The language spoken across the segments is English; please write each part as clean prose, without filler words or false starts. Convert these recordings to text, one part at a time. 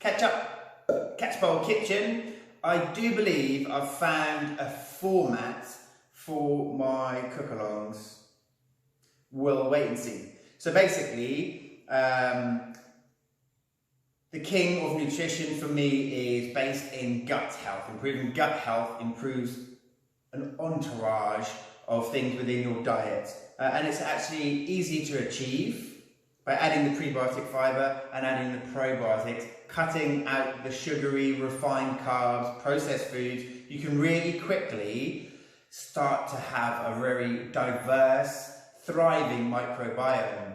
Catch Bowl Kitchen. I do believe I've found a format for my cook-alongs. We'll wait and see. So basically, the king of nutrition for me is based in gut health. Improving gut health improves an entourage of things within your diet. And it's actually easy to achieve by adding the prebiotic fibre and adding the probiotics, cutting out the sugary, refined carbs, processed foods. You can really quickly start to have a very diverse, thriving microbiome.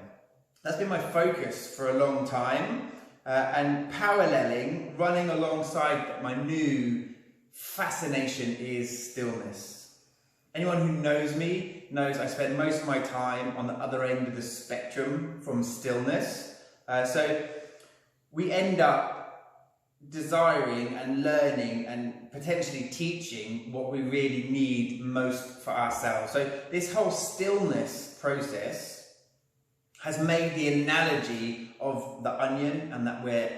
That's been my focus for a long time, and paralleling, running alongside my new fascination is stillness. Anyone who knows me knows I spend most of my time on the other end of the spectrum from stillness. So we end up desiring and learning and potentially teaching what we really need most for ourselves. So this whole stillness process has made the analogy of the onion, and that we're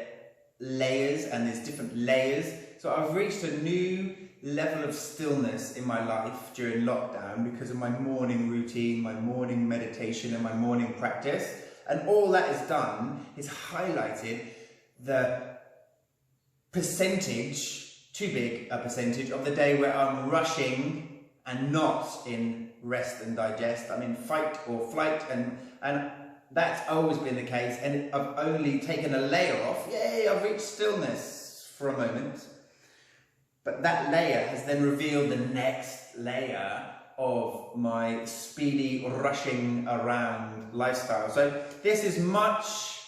layers and there's different layers. So I've reached a new level of stillness in my life during lockdown because of my morning routine, my morning meditation and my morning practice. And all that has done is highlighted the percentage, too big a percentage, of the day where I'm rushing and not in rest and digest. I'm in fight or flight, and that's always been the case. And I've only taken a layer off. Yay, I've reached stillness for a moment. But that layer has then revealed the next layer of my speedy, rushing around lifestyle. So this is much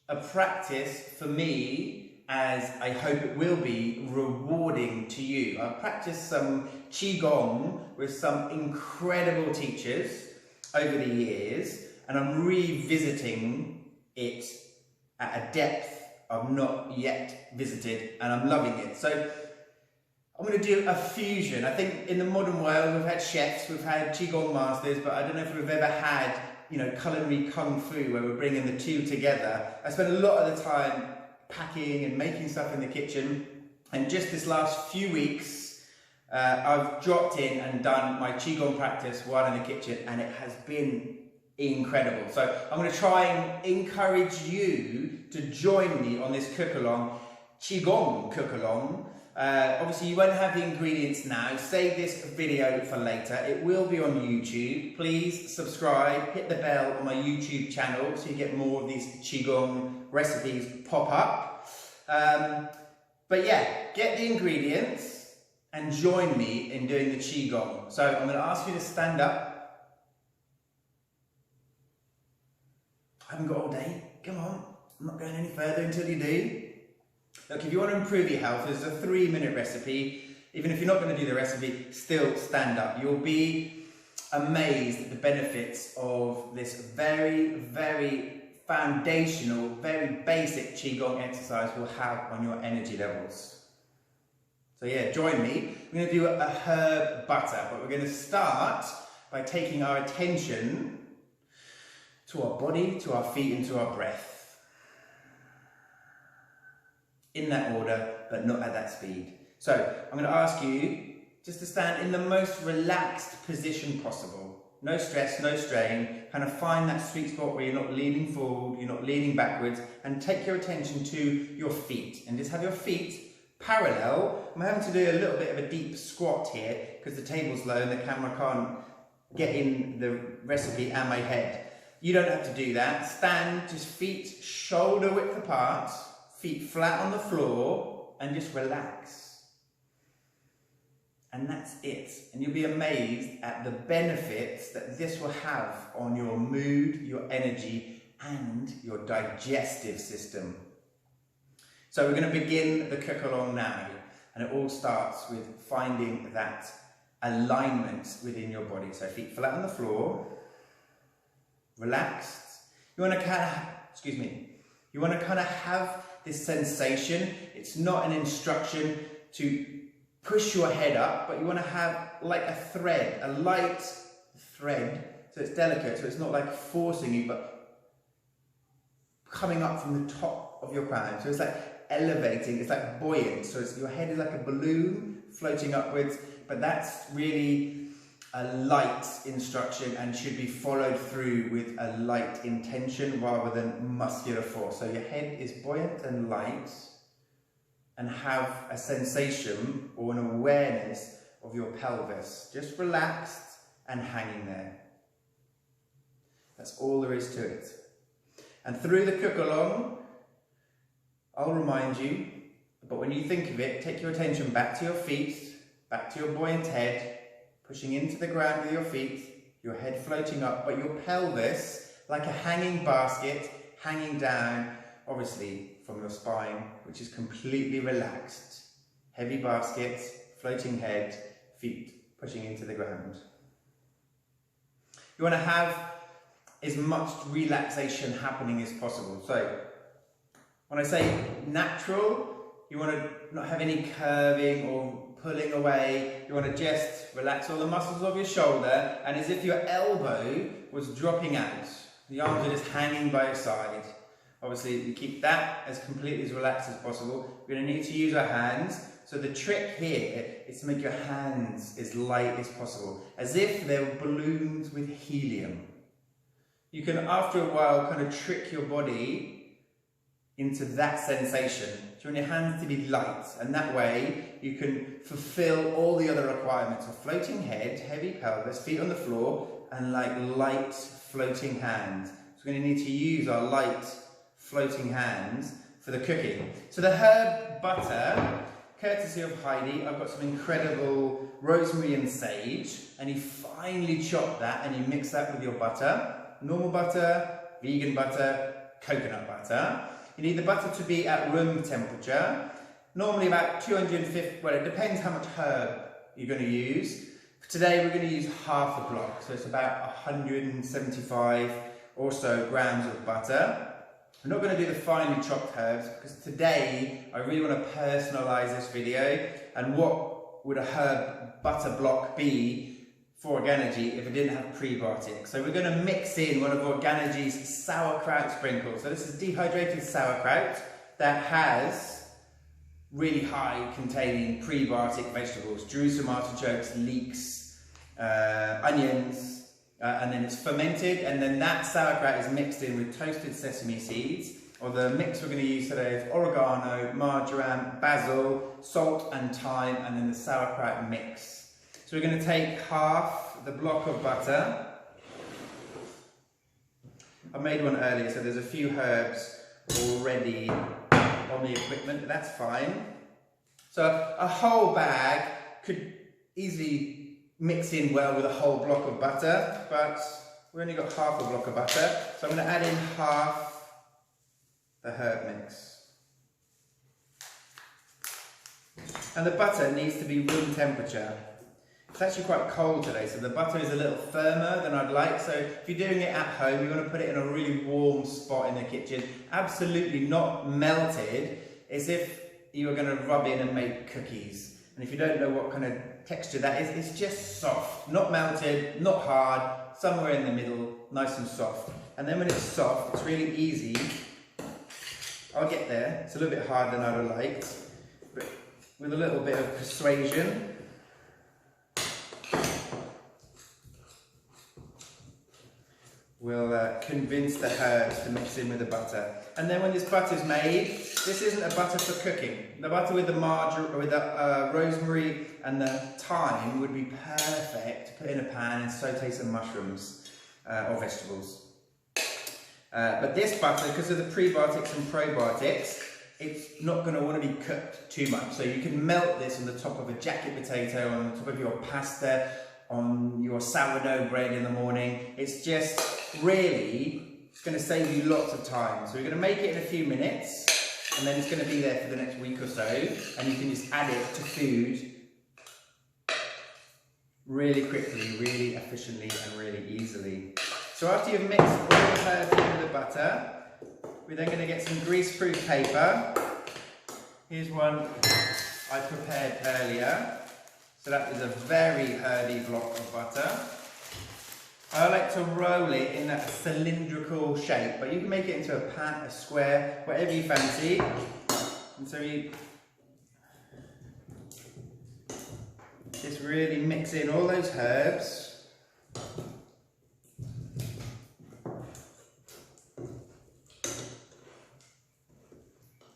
a practice for me, as I hope it will be rewarding to you. I've practiced some Qigong with some incredible teachers over the years, and I'm revisiting it at a depth I've not yet visited, and I'm loving it. So I'm going to do a fusion. I think in the modern world we've had chefs, we've had Qigong masters, but I don't know if we've ever had, culinary kung fu where we're bringing the two together. I spend a lot of the time packing and making stuff in the kitchen, and just this last few weeks I've dropped in and done my Qigong practice while in the kitchen, and it has been incredible. So I'm going to try and encourage you to join me on this cook-along, Qigong cook-along. Obviously you won't have the ingredients now. Save this video for later. It will be on YouTube. Please subscribe, hit the bell on my YouTube channel so you get more of these Qigong recipes pop up. But yeah, get the ingredients and join me in doing the Qigong. So I'm going to ask you to stand up. I haven't got all day. Come on, I'm not going any further until you do. Look, if you want to improve your health, there's a 3-minute recipe. Even if you're not going to do the recipe, still stand up. You'll be amazed at the benefits of this very, very foundational, very basic Qigong exercise will have on your energy levels. So yeah, join me. We're going to do a herb butter, but we're going to start by taking our attention to our body, to our feet, and to our breath. In that order, but not at that speed. So I'm going to ask you just to stand in the most relaxed position possible. No stress, no strain. Kind of find that sweet spot where you're not leaning forward, you're not leaning backwards, and take your attention to your feet. And just have your feet parallel. I'm having to do a little bit of a deep squat here because the table's low and the camera can't get in the recipe and my head. You don't have to do that. Stand, just feet shoulder width apart. Feet flat on the floor, and just relax. And that's it. And you'll be amazed at the benefits that this will have on your mood, your energy, and your digestive system. So we're going to begin the cook-along now. And it all starts with finding that alignment within your body. So feet flat on the floor, relaxed. You want to kind of have this sensation. It's not an instruction to push your head up, but you want to have like a thread, a light thread, so it's delicate, so it's not like forcing you, but coming up from the top of your crown. So it's like elevating, it's like buoyant. So your head is like a balloon floating upwards, but that's really a light instruction and should be followed through with a light intention rather than muscular force. So your head is buoyant and light, and have a sensation or an awareness of your pelvis, just relaxed and hanging there. That's all there is to it. And through the cook along, I'll remind you, but when you think of it, take your attention back to your feet, back to your buoyant head, pushing into the ground with your feet, your head floating up, but your pelvis, like a hanging basket, hanging down, obviously from your spine, which is completely relaxed. Heavy basket, floating head, feet pushing into the ground. You want to have as much relaxation happening as possible. So when I say natural, you want to not have any curving or pulling away. You want to just relax all the muscles of your shoulder, and as if your elbow was dropping out. The arms are just hanging by your side. Obviously, you keep that as completely as relaxed as possible. We're going to need to use our hands. So the trick here is to make your hands as light as possible, as if they were balloons with helium. You can, after a while, kind of trick your body into that sensation. So you want your hands to be light, and that way you can fulfill all the other requirements of floating head, heavy pelvis, feet on the floor, and like light floating hands. So we're going to need to use our light floating hands for the cooking. So the herb butter, courtesy of Heidi, I've got some incredible rosemary and sage, and you finely chop that and you mix that with your butter. Normal butter, vegan butter, coconut butter. You need the butter to be at room temperature, normally about 250, well, it depends how much herb you're going to use. Today we're going to use half a block, so it's about 175 or so grams of butter. I'm not going to do the finely chopped herbs because today I really want to personalise this video, and what would a herb butter block be for Organogy if it didn't have prebiotics. So we're going to mix in one of Organogy's sauerkraut sprinkles. So this is dehydrated sauerkraut that has really high containing prebiotic vegetables, Jerusalem artichokes, leeks, onions, and then it's fermented, and then that sauerkraut is mixed in with toasted sesame seeds, or the mix we're going to use today is oregano, marjoram, basil, salt and thyme, and then the sauerkraut mix. So we're going to take half the block of butter. I made one earlier, so there's a few herbs already on the equipment, but that's fine. So a whole bag could easily mix in well with a whole block of butter, but we only got half a block of butter, so I'm going to add in half the herb mix. And the butter needs to be room temperature. It's actually quite cold today, so the butter is a little firmer than I'd like, so if you're doing it at home, you want to put it in a really warm spot in the kitchen, absolutely not melted, as if you were going to rub in and make cookies. And if you don't know what kind of texture that is, it's just soft, not melted, not hard, somewhere in the middle, nice and soft. And then when it's soft, it's really easy. I'll get there. It's a little bit harder than I would have liked, but with a little bit of persuasion, we'll convince the herbs to mix in with the butter. And then when this butter's made, this isn't a butter for cooking. The butter with the marjoram, with the rosemary and the thyme would be perfect to put in a pan and saute some mushrooms or vegetables. But this butter, because of the prebiotics and probiotics, it's not going to want to be cooked too much. So you can melt this on the top of a jacket potato, on the top of your pasta, on your sourdough bread in the morning. It's just really, it's going to save you lots of time. So we're going to make it in a few minutes, and then it's going to be there for the next week or so, and you can just add it to food really quickly, really efficiently, and really easily. So after you've mixed all the herbs in with the butter, we're then going to get some grease-proof paper. Here's one I prepared earlier. So that is a very herby block of butter. I like to roll it in a cylindrical shape, but you can make it into a pat, a square, whatever you fancy. And so you just really mix in all those herbs.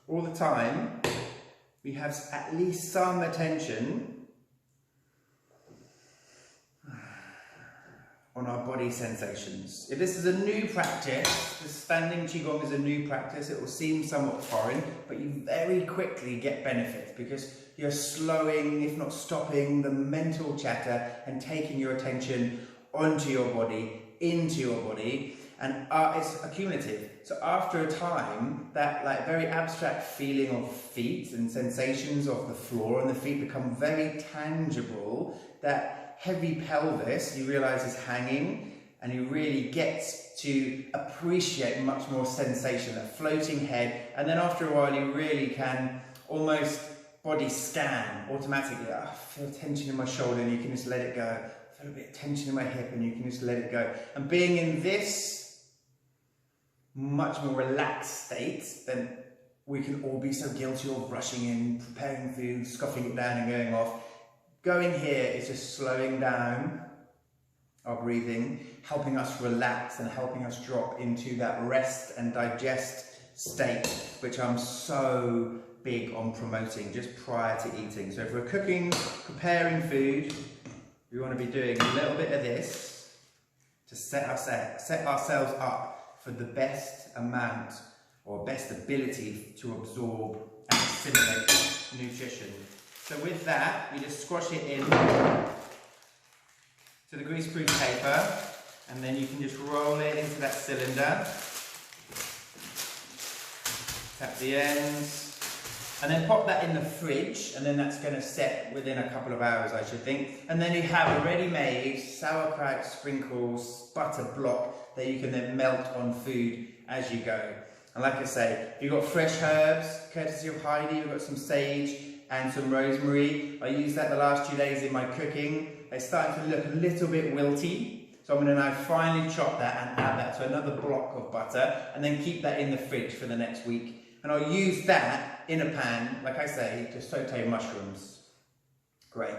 All the time, we have at least some attention on our body sensations. If this is a new practice, the standing Qigong is a new practice, it will seem somewhat foreign, but you very quickly get benefits because you're slowing, if not stopping, the mental chatter and taking your attention onto your body, into your body, and it's accumulative. So after a time, that like very abstract feeling of feet and sensations of the floor and the feet become very tangible. That heavy pelvis, you realise, is hanging, and you really get to appreciate much more sensation, that floating head, and then after a while you really can almost body scan automatically. I feel tension in my shoulder and you can just let it go. I feel a bit of tension in my hip and you can just let it go. And being in this much more relaxed state, then we can all be so guilty of rushing in, preparing food, scoffing it down and going off. Going here is just slowing down our breathing, helping us relax and helping us drop into that rest and digest state, which I'm so big on promoting just prior to eating. So if we're cooking, preparing food, we want to be doing a little bit of this to set ourselves up for the best amount or best ability to absorb and assimilate nutrition. So with that, you just squash it in to the greaseproof paper, and then you can just roll it into that cylinder. Tap the ends, and then pop that in the fridge, and then that's going to set within a couple of hours, I should think. And then you have a ready-made sauerkraut sprinkles butter block that you can then melt on food as you go. And like I say, you've got fresh herbs, courtesy of Heidi. We've got some sage and some rosemary. I used that the last 2 days in my cooking. They're starting to look a little bit wilty, so I'm going to now finely chop that and add that to another block of butter, and then keep that in the fridge for the next week. And I'll use that in a pan, like I say, to saute mushrooms. Great.